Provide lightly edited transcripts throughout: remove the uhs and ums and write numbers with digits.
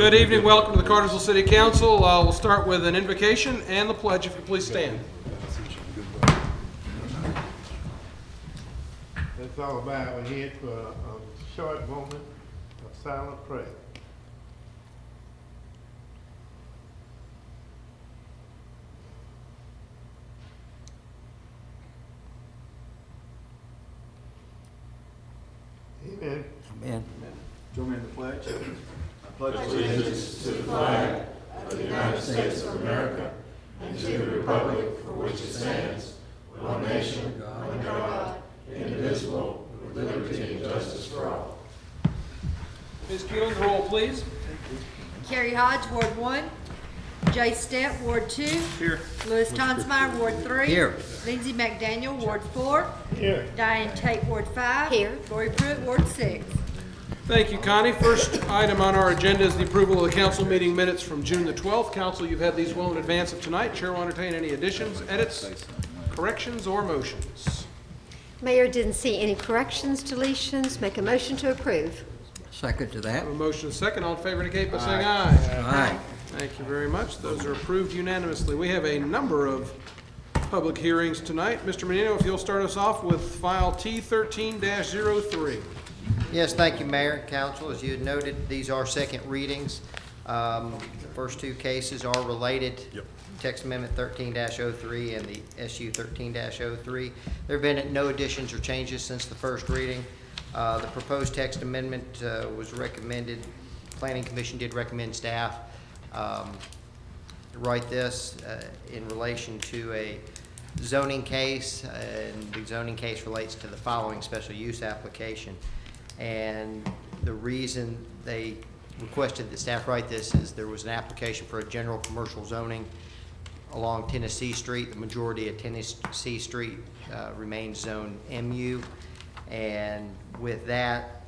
Good evening. Welcome to the Cartersville City Council. We'll start with an invocation and the pledge, if you please stand. Let's all bow our heads for a short moment of silent prayer. Amen. Amen. Join me in the pledge. I pledge allegiance to the flag of the United States of America and to the republic for which it stands, one nation, under God, indivisible, with liberty and justice for all. Ms. Keeling, the roll, please. Carrie Hodge, Ward 1. Jay Stepp, Ward 2. Here. Louis Tonsmeyer, Ward 3. Here. Lindsay McDaniel, Ward 4. Here. Diane Tate, Ward 5. Here. Lori Pruitt, Ward 6. Thank you, Connie. First item on our agenda is the approval of the council meeting minutes from June the 12th. Council, you've had these well in advance of tonight. Chair will entertain any additions, edits, corrections, or motions. Mayor didn't see any corrections, deletions. Make a motion to approve. Second to that. A motion and a second. All in favor indicate by saying aye. Aye. Thank you very much. Those are approved unanimously. We have a number of public hearings tonight. Mr. Menino, if you'll start us off with file T13-03. Yes, thank you, Mayor and Council. As you had noted, these are second readings. The first two cases are related. Text Amendment 13-03 and the SU 13-03. There have been no additions or changes since the first reading. The proposed text amendment was recommended. Planning Commission did recommend staff write this in relation to a zoning case, and the zoning case relates to the following special use application. And the reason they requested that staff write this is there was an application for a general commercial zoning along Tennessee Street. The majority of Tennessee Street remains zone MU, and with that,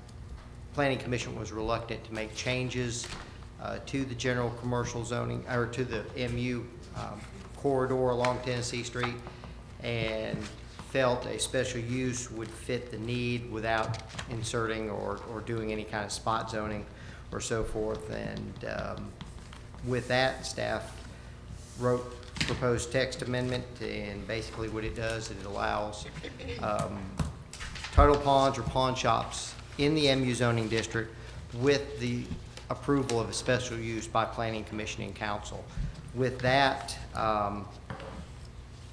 Planning Commission was reluctant to make changes to the general commercial zoning, or to the MU corridor along Tennessee Street, and felt a special use would fit the need without inserting or doing any kind of spot zoning or so forth. And with that, staff wrote proposed text amendment, and basically what it does is it allows title ponds or pawn shops in the MU zoning district with the approval of a special use by Planning Commission and Council. With that,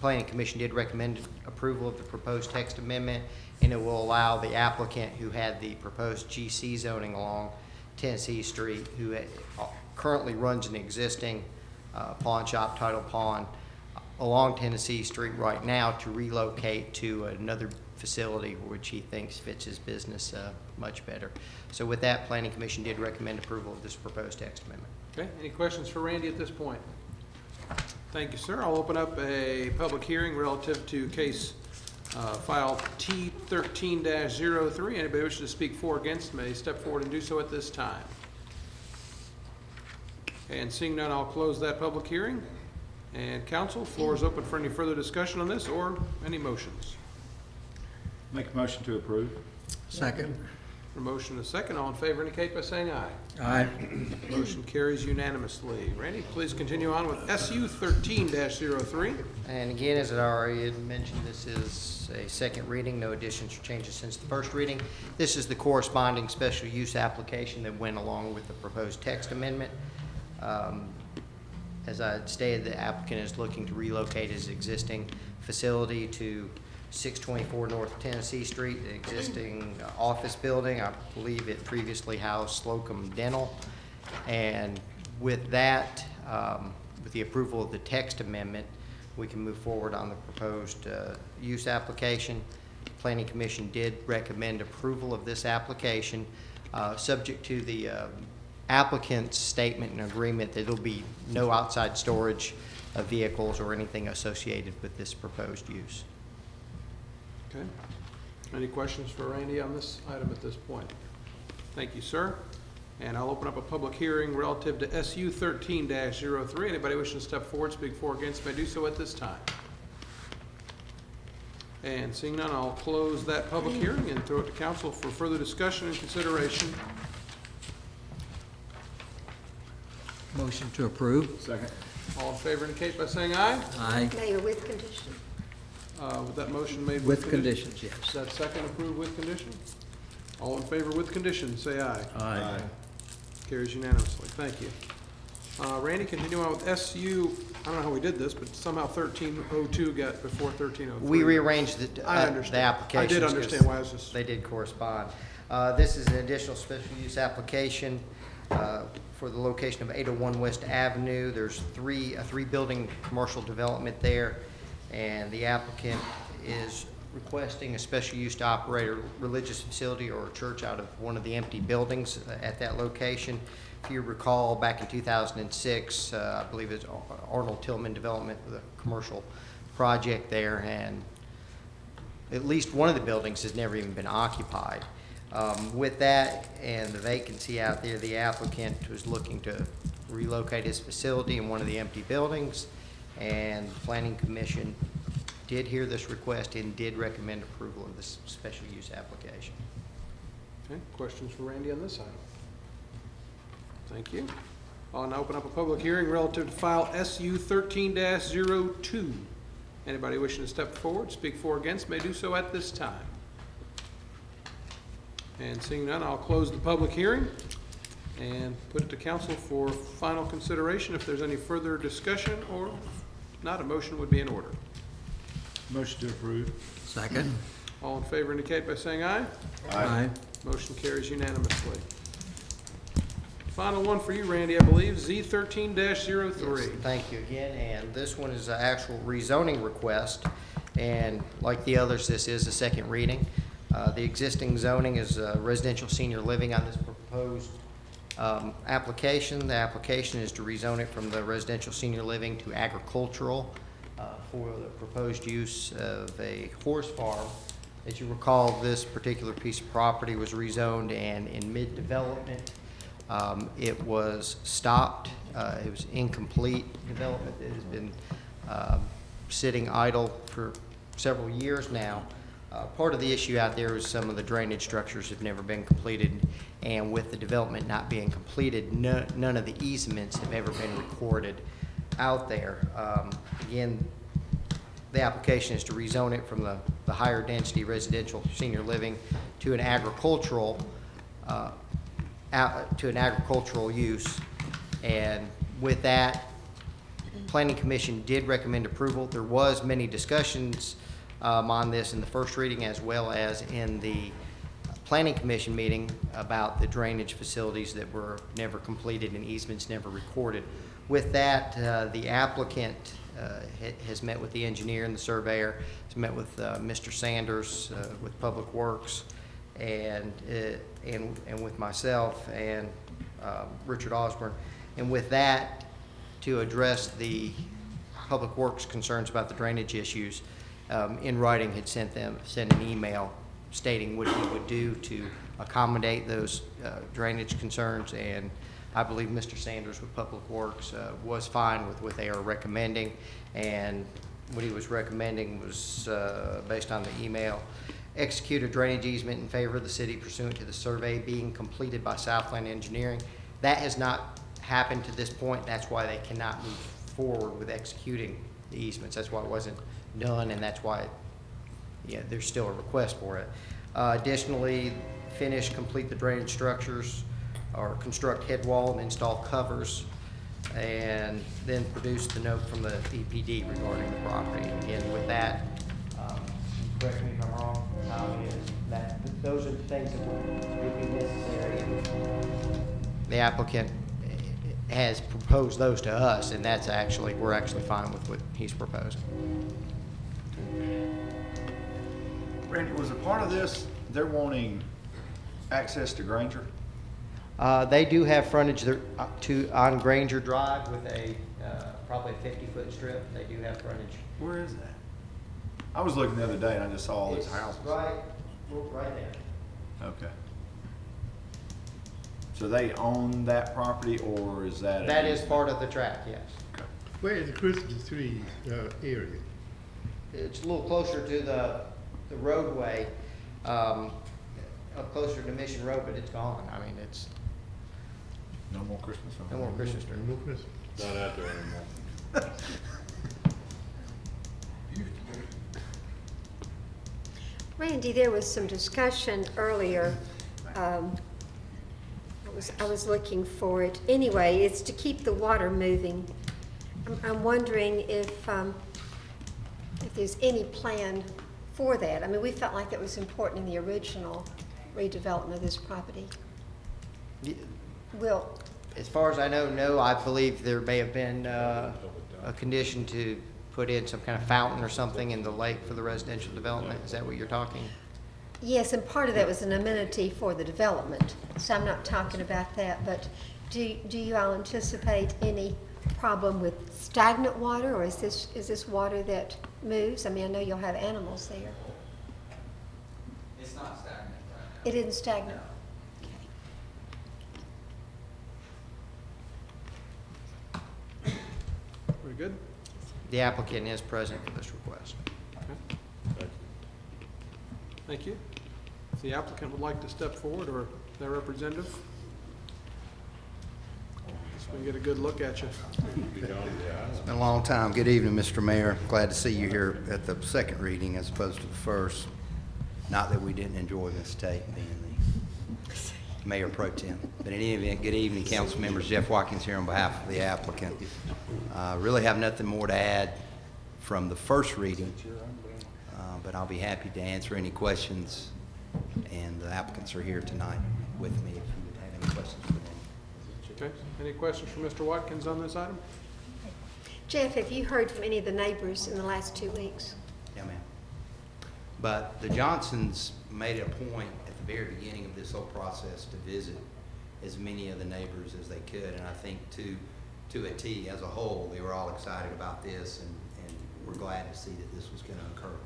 Planning Commission did recommend approval of the proposed text amendment, and it will allow the applicant who had the proposed GC zoning along Tennessee Street, who currently runs an existing pawn shop, title pawn, along Tennessee Street right now, to relocate to another facility which he thinks fits his business much better. So with that, Planning Commission did recommend approval of this proposed text amendment. Okay, any questions for Randy at this point? Thank you, sir. I'll open up a public hearing relative to case file T13-03. Anybody wishing to speak for or against may step forward and do so at this time. And seeing none, I'll close that public hearing. And council, floor is open for any further discussion on this or any motions. Make a motion to approve. Second. For motion and a second, all in favor indicate by saying aye. Aye. Motion carries unanimously. Randy, please continue on with SU 13-03. And again, as I already had mentioned, this is a second reading, no additions or changes since the first reading. This is the corresponding special use application that went along with the proposed text amendment. As I had stated, the applicant is looking to relocate his existing facility to 624 North Tennessee Street, the existing office building. I believe it previously housed Slocum Dental. And with that, with the approval of the text amendment, we can move forward on the proposed use application. Planning Commission did recommend approval of this application, subject to the applicant's statement and agreement that there will be no outside storage of vehicles or anything associated with this proposed use. Okay. Any questions for Randy on this item at this point? Thank you, sir. And I'll open up a public hearing relative to SU 13-03. Anybody wishing to step forward, speak for or against may do so at this time. And seeing none, I'll close that public hearing and throw it to council for further discussion and consideration. Motion to approve. Second. All in favor indicate by saying aye. Aye. Mayor, with condition. With that motion made With conditions, yes. Is that second approved with condition? All in favor with condition, say aye. Aye. Carries unanimously. Thank you. Randy, continue on with SU, I don't know how we did this, but somehow 1302 got before 1303. We rearranged the I understand. the applications. I did understand why I was just. They did correspond. This is an additional special use application for the location of 801 West Avenue. There's a three-building commercial development there, and the applicant is requesting a special use to operate a religious facility or a church out of one of the empty buildings at that location. If you recall, back in 2006, I believe it's Arnold Tillman Development with a commercial project there, and at least one of the buildings has never even been occupied. With that and the vacancy out there, the applicant was looking to relocate his facility in one of the empty buildings, and the Planning Commission did hear this request and did recommend approval of this special use application. Okay, questions for Randy on this item? Thank you. I'll now open up a public hearing relative to file SU 13-02. Anybody wishing to step forward, speak for or against, may do so at this time. And seeing none, I'll close the public hearing and put it to council for final consideration. If there's any further discussion or not, a motion would be in order. Motion to approve. Second. All in favor indicate by saying aye. Aye. Motion carries unanimously. Final one for you, Randy, I believe, Z 13-03. Yes, thank you again, and this one is an actual rezoning request, and like the others, this is a second reading. The existing zoning is residential senior living on this proposed application. The application is to rezone it from the residential senior living to agricultural for the proposed use of a horse farm. As you recall, this particular piece of property was rezoned, and in mid-development, it was stopped. It was incomplete development. It has been sitting idle for several years now. Part of the issue out there is some of the drainage structures have never been completed, and with the development not being completed, none of the easements have ever been recorded out there. Again, the application is to rezone it from the higher density residential senior living to an agricultural use. And with that, Planning Commission did recommend approval. There was many discussions on this in the first reading as well as in the Planning Commission meeting about the drainage facilities that were never completed and easements never recorded. With that, the applicant has met with the engineer and the surveyor, has met with Mr. Sanders with Public Works, and with myself and Richard Osborne. And with that, to address the Public Works concerns about the drainage issues, in writing had sent an email stating what he would do to accommodate those drainage concerns, and I believe Mr. Sanders with Public Works was fine with what they are recommending, and what he was recommending was based on the email: execute a drainage easement in favor of the city pursuant to the survey being completed by Southland Engineering. That has not happened to this point. That's why they cannot move forward with executing the easements. That's why it wasn't done, and that's why there's still a request for it. Additionally, complete the drainage structures, or construct head wall and install covers, and then produce the note from the EPD regarding the property. And again, with that, correct me if I'm wrong, Tommy, is that those are the things that would be necessary. And the applicant has proposed those to us, and we're actually fine with what he's proposing. Randy, was a part of this, they're wanting access to Granger? They do have frontage there, on Granger Drive with a probably a 50-foot strip. They do have frontage. Where is that? I was looking the other day and I just saw all these It's houses. right there. Okay. So they own that property, or is that? That is part of the tract, yes. Okay. Where is the Christmas tree area? It's a little closer to the roadway, up closer to Mission Road, but it's gone. I mean, No more Christmas. No more Christmas tree. Remove this. Not out there anymore. Randy, there was some discussion earlier. I was looking for it. Anyway, it's to keep the water moving. I'm wondering if there's any plan for that. I mean, we felt like it was important in the original redevelopment of this property. Will, As far as I know, no. I believe there may have been a condition to put in some kind of fountain or something in the lake for the residential development. Is that what you're talking? yes, and part of that was an amenity for the development, so I'm not talking about that, but do you all anticipate any problem with stagnant water, or is this water that moves? I mean, I know you'll have animals there. It's not stagnant right now. It isn't stagnant? Very good. The applicant is present for this request. Okay. Thank you. If the applicant would like to step forward, or their representative, so we can get a good look at you. It's been a long time. Good evening, Mr. Mayor. Glad to see you here at the second reading as opposed to the first. Not that we didn't enjoy Ms. Tate being the Mayor Pro Tem. But in any event, good evening, council members. Jeff Watkins here on behalf of the applicant. Really have nothing more to add from the first reading, but I'll be happy to answer any questions, and the applicants are here tonight with me if you would have any questions for them. Okay. Any questions for Mr. Watkins on this item? Jeff, have you heard from any of the neighbors in the last 2 weeks? Yeah, ma'am. But the Johnsons made it a point at the very beginning of this whole process to visit as many of the neighbors as they could, and I think to a T as a whole, they were all excited about this, and we're glad to see that this was going to occur.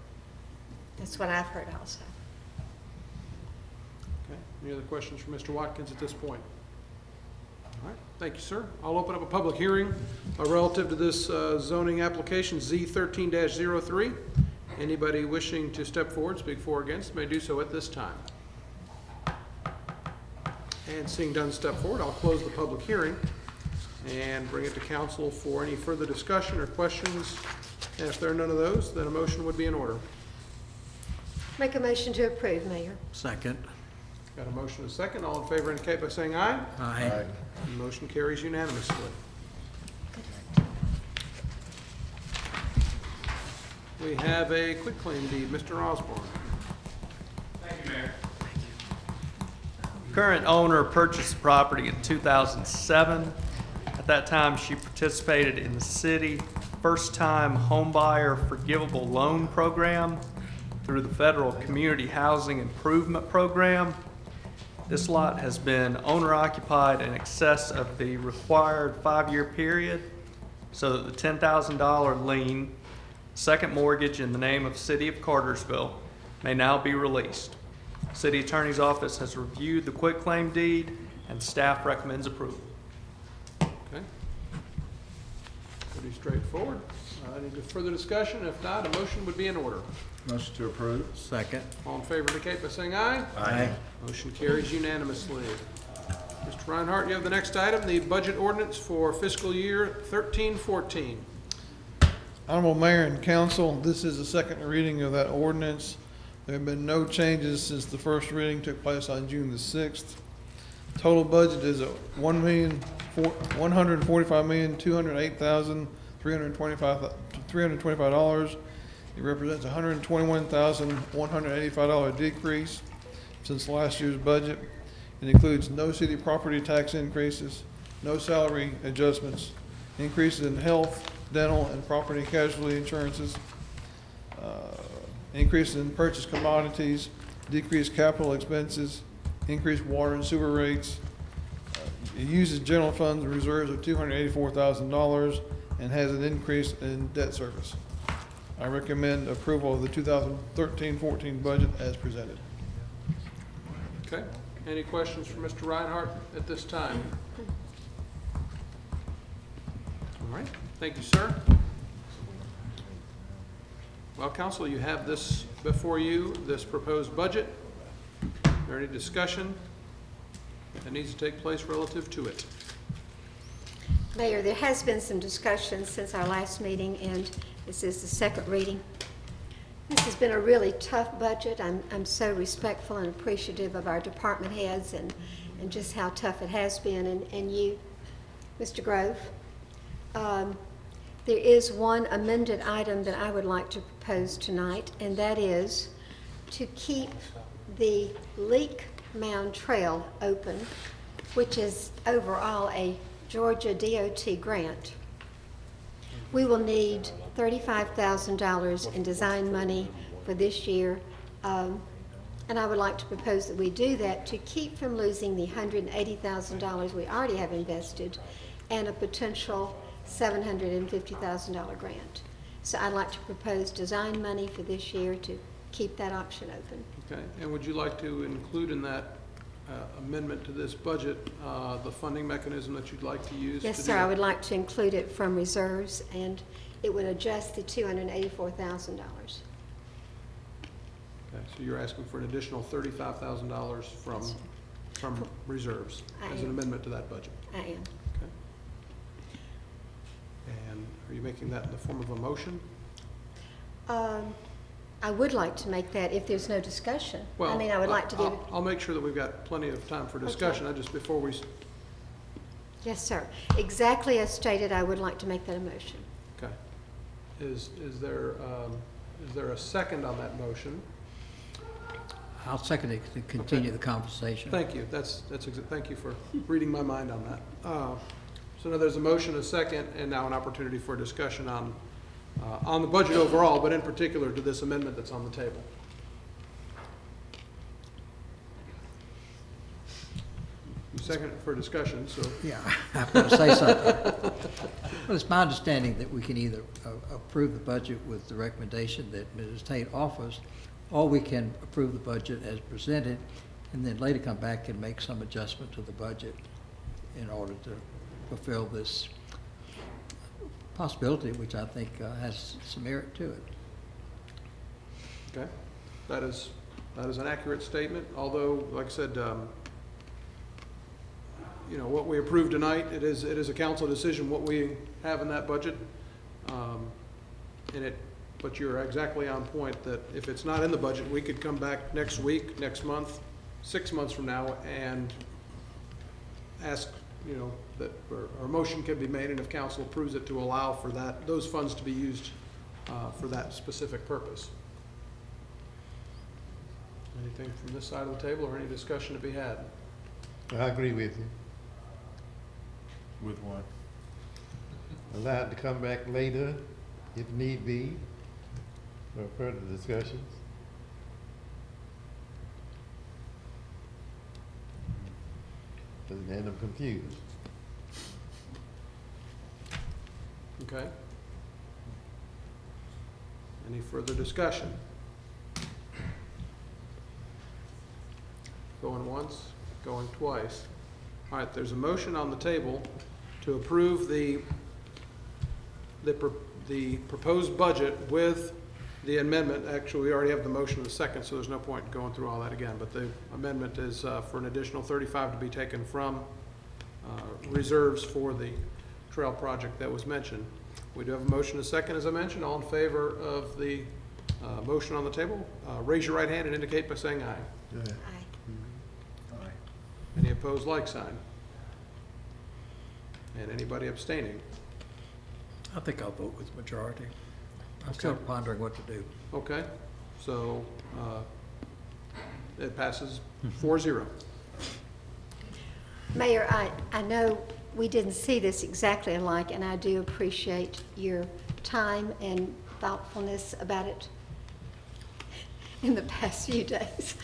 That's what I've heard also. Okay. Any other questions for Mr. Watkins at this point? All right. Thank you, sir. I'll open up a public hearing relative to this zoning application Z13-03. Anybody wishing to step forward, speak for or against, may do so at this time. And seeing done, step forward. I'll close the public hearing and bring it to council for any further discussion or questions. And if there are none of those, then a motion would be in order. Make a motion to approve, Mayor. Second. Got a motion and a second. All in favor indicate by saying aye. Aye. The motion carries unanimously. We have a quitclaim deed. Mr. Osborne. Thank you, Mayor. Current owner purchased the property in 2007. At that time, she participated in the city first-time homebuyer forgivable loan program through the Federal Community Housing Improvement Program. This lot has been owner-occupied in excess of the required 5-year period, so that the $10,000 lien, second mortgage in the name of City of Cartersville, may now be released. City Attorney's Office has reviewed the quitclaim deed, and staff recommends approval. Okay. Pretty straightforward. Any further discussion? If not, a motion would be in order. Motion to approve. Second. All in favor indicate by saying aye. Aye. Motion carries unanimously. Mr. Reinhardt, you have the next item, the budget ordinance for fiscal year 13-14. Honorable Mayor and Council, this is the second reading of that ordinance. There have been no changes since the first reading took place on June the 6th. Total budget is $145,208,325. It represents a $121,185 decrease since last year's budget. It includes no city property tax increases, no salary adjustments, increases in health, dental, and property casualty insurances, increases in purchase commodities, decreased capital expenses, increased water and sewer rates. It uses general funds reserves of $284,000 and has an increase in debt service. I recommend approval of the 2013-14 budget as presented. Okay. Any questions for Mr. Reinhardt at this time? All right. Thank you, sir. Well, council, you have this before you, this proposed budget. Is there any discussion that needs to take place relative to it? Mayor, there has been some discussion since our last meeting, and this is the second reading. This has been a really tough budget. I'm so respectful and appreciative of our department heads and just how tough it has been, and you, Mr. Grove. There is one amended item that I would like to propose tonight, and that is to keep the Leak Mound Trail open, which is overall a Georgia DOT grant. We will need $35,000 in design money for this year, and I would like to propose that we do that to keep from losing the $180,000 we already have invested and a potential $750,000 grant. So I'd like to propose design money for this year to keep that option open. Okay, and would you like to include in that amendment to this budget the funding mechanism that you'd like to use? Yes, to do sir, I that? would like to include it from reserves, and it would adjust the $284,000. Okay, so you're asking for an additional $35,000 from reserves I as an am. amendment to that budget? I am. Okay. And are you making that in the form of a motion? I would like to make that if there's no discussion. I Well, mean, I would like to give it. I'll make sure that we've got plenty of time for discussion. I just, before we, Yes, sir. Exactly as stated, I would like to make that a motion. okay. Is there a second on that motion? I'll second it to continue the conversation. Thank you. Thank you for reading my mind on that. So now there's a motion, a second, and now an opportunity for discussion on the budget overall, but in particular to this amendment that's on the table. You second it for discussion, so. Yeah, I'm going to say something. Well, it's my understanding that we can either approve the budget with the recommendation that Mrs. Tate offers, or we can approve the budget as presented, and then later come back and make some adjustment to the budget in order to fulfill this possibility, which I think has some merit to it. Okay, that is an accurate statement, although, like I said, you know, what we approve tonight, it is a council decision what we have in that budget. But you're exactly on point that if it's not in the budget, we could come back next week, next month, 6 months from now, and ask, you know, that our motion can be made, and if council approves it, to allow for those funds to be used for that specific purpose. Anything from this side of the table, or any discussion to be had? I agree with you. With what? Allowed to come back later if need be for further discussions. Then I'm confused. Okay. Any further discussion? Going once, going twice. All right, there's a motion on the table to approve the proposed budget with the amendment. Actually, we already have the motion in a second, so there's no point going through all that again. But the amendment is for an additional $35 to be taken from reserves for the trail project that was mentioned. We do have a motion in a second, as I mentioned. All in favor of the motion on the table, raise your right hand and indicate by saying aye. Yeah. Aye. Any opposed, like sign. And anybody abstaining? I think I'll vote with majority. I'm still Okay. pondering what to do. Okay, so it passes 4-0. Mayor, I know we didn't see this exactly alike, and I do appreciate your time and thoughtfulness about it in the past few days.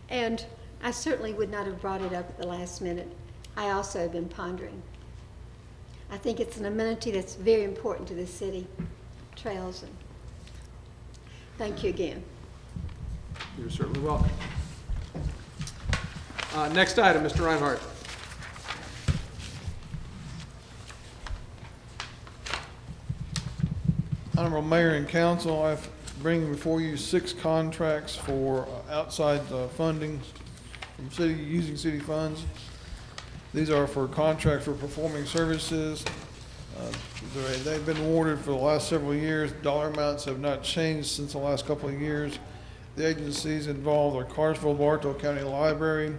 And I certainly would not have brought it up at the last minute. I also have been pondering. I think it's an amenity that's very important to this city, trails, and thank you again. You're certainly welcome. Next item, Mr. Reinhardt. Honorable Mayor and Council, I bring before you 6 contracts for outside funding from using city funds. These are for contracts for performing services They've been awarded for the last several years. Dollar amounts have not changed since the last couple of years. The agencies involved are Cartersville, Bartow County Library,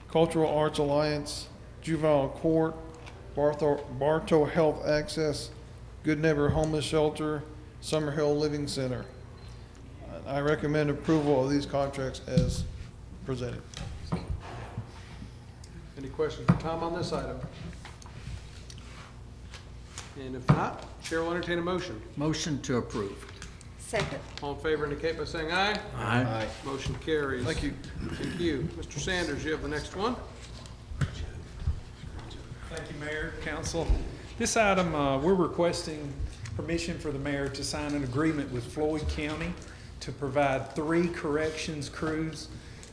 Cultural Arts Alliance, Juvenile Court, Bartow Health Access, Good Neighbor Homeless Shelter, Summerhill Living Center. I recommend approval of these contracts as presented. Any questions for Tom on this item? And if not, Chair will entertain a motion. Motion to approve. Second. All in favor indicate by saying aye. Aye. Motion carries. Thank you. Thank you. Mr. Sanders, you have the next one. Thank you, Mayor, Council. This item, we're requesting permission for the mayor to sign an agreement with Floyd County to provide 3 corrections crews,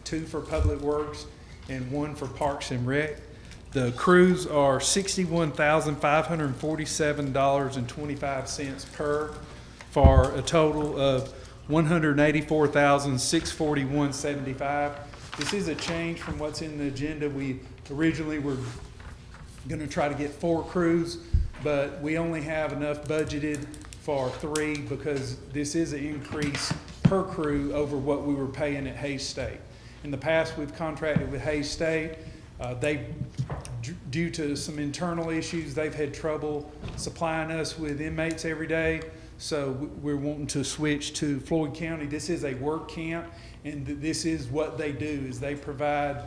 2 for Public Works and 1 for Parks and Rec. The crews are $61,547.25 per, for a total of $184,641.75. This is a change from what's in the agenda. We originally were going to try to get 4 crews, but we only have enough budgeted for 3 because this is an increase per crew over what we were paying at Hays State. In the past, we've contracted with Hays State. Due to some internal issues, they've had trouble supplying us with inmates every day. So we're wanting to switch to Floyd County. This is a work camp, and this is what they do, is they provide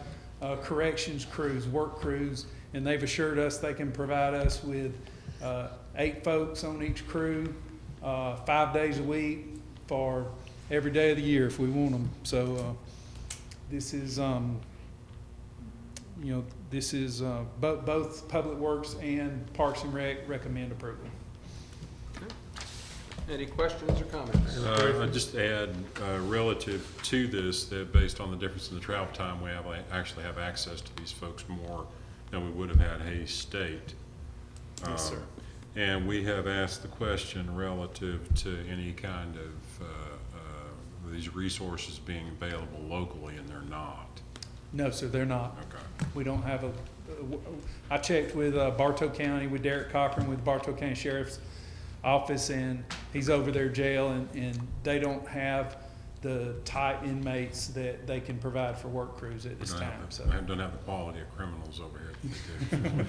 corrections crews, work crews, and they've assured us they can provide us with 8 folks on each crew, 5 days a week for every day of the year if we want them. So this is, both Public Works and Parks and Rec recommend approval. Any questions or comments? I'd just add, relative to this, that based on the difference in the travel time, we actually have access to these folks more than we would have had Hays State. Yes, sir. And we have asked the question relative to any kind of these resources being available locally, and they're not. No, sir, they're not. Okay. We don't have I checked with Bartow County, with Derek Cochran, with Bartow County Sheriff's Office, and he's over their jail, and they don't have the tight inmates that they can provide for work crews at this time. I don't have the quality of criminals over here that they do.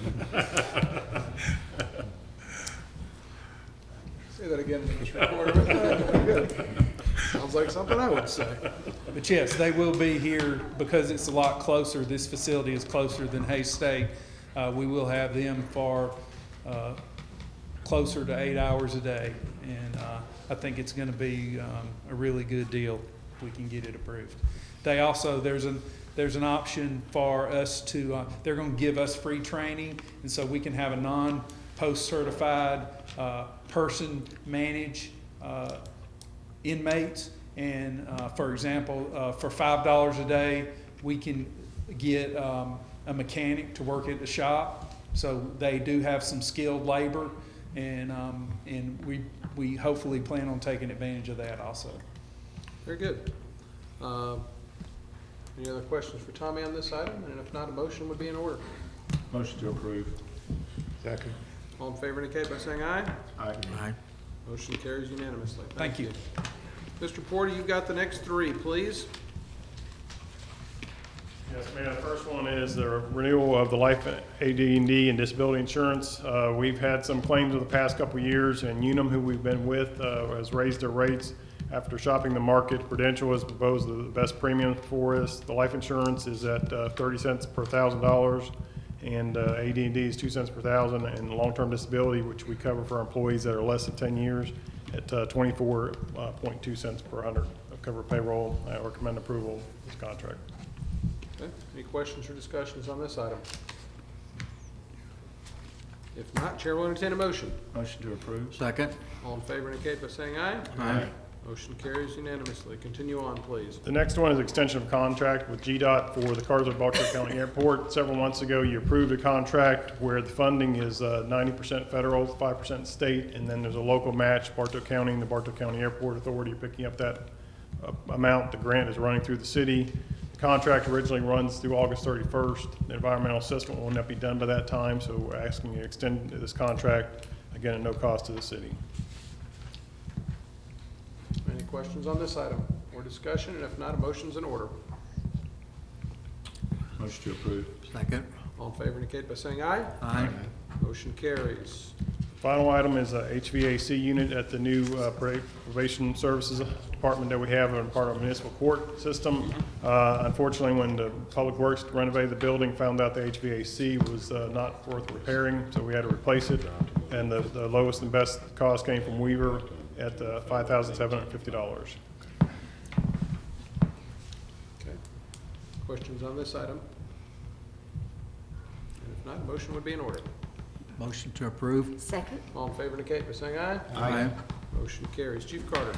Say that again, Mr. Recorder. Sounds like something I would say. But yes, they will be here because it's a lot closer. This facility is closer than Hays State. We will have them for closer to 8 hours a day, and I think it's going to be a really good deal if we can get it approved. They also, there's an option for us to, they're going to give us free training, and so we can have a non-post certified person manage inmates. And for example, for $5 a day, we can get a mechanic to work at the shop. So they do have some skilled labor, and we hopefully plan on taking advantage of that also. Very good. Any other questions for Tommy on this item? And if not, a motion would be in order. Motion to approve. Second. All in favor indicate by saying aye. Aye. Aye. Motion carries unanimously. Thank you. Mr. Porter, you've got the next 3, please. Yes, Mayor. The first one is the renewal of the life AD&D and disability insurance. We've had some claims in the past couple of years, and Unum, who we've been with, has raised their rates. After shopping the market, Prudential has proposed the best premium for us. The life insurance is at 30 cents per $1,000, and AD&D is 2 cents per thousand, and long-term disability, which we cover for our employees that are less than 10 years, at 24.2 cents per 100 of cover payroll. I recommend approval of this contract. Okay. Any questions or discussions on this item? If not, Chair will entertain a motion. Motion to approve. Second. All in favor indicate by saying aye. Aye. Motion carries unanimously. Continue on, please. The next one is extension of contract with GDOT for the Cartersville-Bartow County Airport. Several months ago, you approved a contract where the funding is 90% federal, 5% state, and then there's a local match. Bartow County and the Bartow County Airport Authority are picking up that amount. The grant is running through the city. The contract originally runs through August 31st. The environmental assessment will not be done by that time, so we're asking you to extend this contract again, at no cost to the city. Any questions on this item or discussion? And if not, a motion's in order. Motion to approve. Second. All in favor indicate by saying aye. Aye. Motion carries. Final item is a HVAC unit at the new probation services department that we have in part of our municipal court system. Unfortunately, when the Public Works renovated the building, found out the HVAC was not worth repairing, so we had to replace it. And the lowest and best cost came from Weaver at $5,750. Okay. Questions on this item? And if not, a motion would be in order. Motion to approve. Second. All in favor indicate by saying aye. Aye. Motion carries. Chief Carter.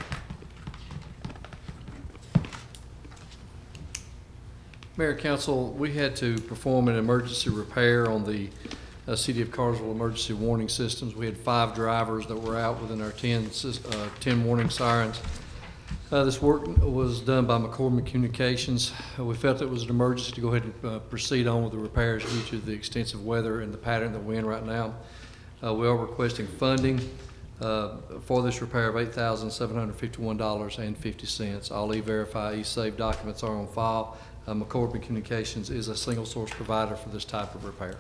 Mayor, Council, we had to perform an emergency repair on the City of Cartersville emergency warning systems. We had 5 drivers that were out within our 10 warning sirens. This work was done by McCormick Communications. We felt it was an emergency to go ahead and proceed on with the repairs due to the extensive weather and the pattern that we're in right now. We are requesting funding for this repair of $8,751.50. All E-Verify, E-Save documents are on file. McCormick Communications is a single source provider for this type of repair.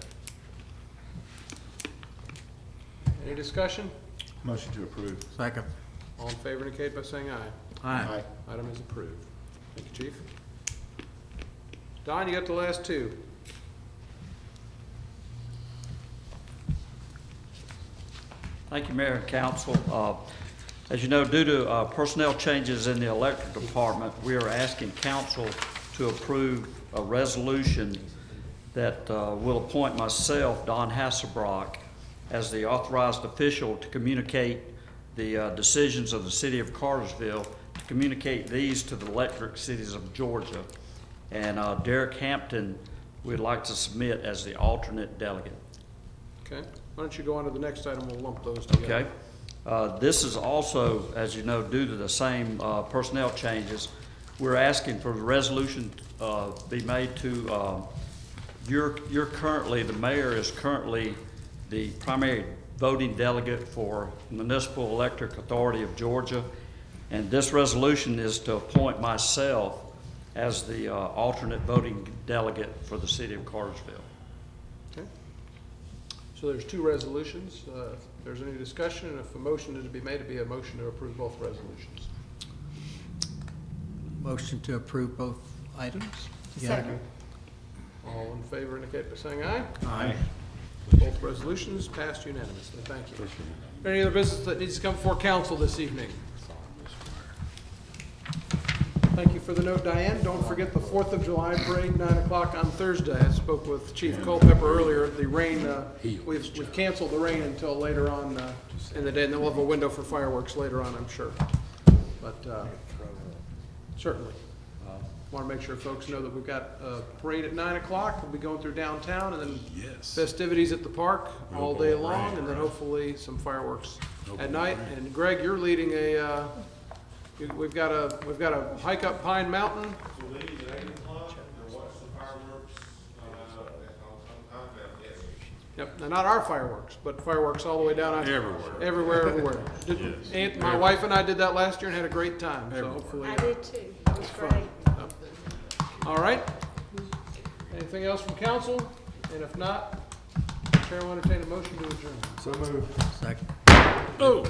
Any discussion? Motion to approve. Second. All in favor indicate by saying aye. Aye. Item is approved. Thank you, Chief. Don, you got the last 2. Thank you, Mayor and Council. As you know, due to personnel changes in the electric department, we are asking Council to approve a resolution that will appoint myself, Don Hasselbrock, as the authorized official to communicate the decisions of the City of Cartersville, to communicate these to the electric cities of Georgia. And Derek Hampton, we'd like to submit as the alternate delegate. Okay. Why don't you go on to the next item? We'll lump those together. Okay. This is also, as you know, due to the same personnel changes. We're asking for the resolution be made to, you're currently, the mayor is currently the primary voting delegate for Municipal Electric Authority of Georgia. And this resolution is to appoint myself as the alternate voting delegate for the City of Cartersville. Okay. So there's 2 resolutions. If there's any discussion, and if a motion is to be made, it'd be a motion to approve both resolutions. Motion to approve both items. Second. All in favor indicate by saying aye. Aye. Both resolutions passed unanimously. Thank you. Any other business that needs to come before council this evening? Thank you for the note, Diane. Don't forget the 4th of July parade, 9 o'clock on Thursday. I spoke with Chief Culpepper earlier. The rain, we've canceled the rain until later on in the day, and then we'll have a window for fireworks later on, I'm sure. But certainly. Want to make sure folks know that we've got a parade at 9 o'clock. We'll be going through downtown, and then festivities at the park all day long, and then hopefully some fireworks at night. And Greg, you're leading a, we've got a hike up Pine Mountain. So leave at 8 o'clock and watch the fireworks on Yep, now not our fireworks, but fireworks all the way down. Everywhere. My wife and I did that last year and had a great time, so hopefully. I did too. It was great. All right. Anything else from council? And if not, Chair will entertain a motion to adjourn. So moved. Second. Oh.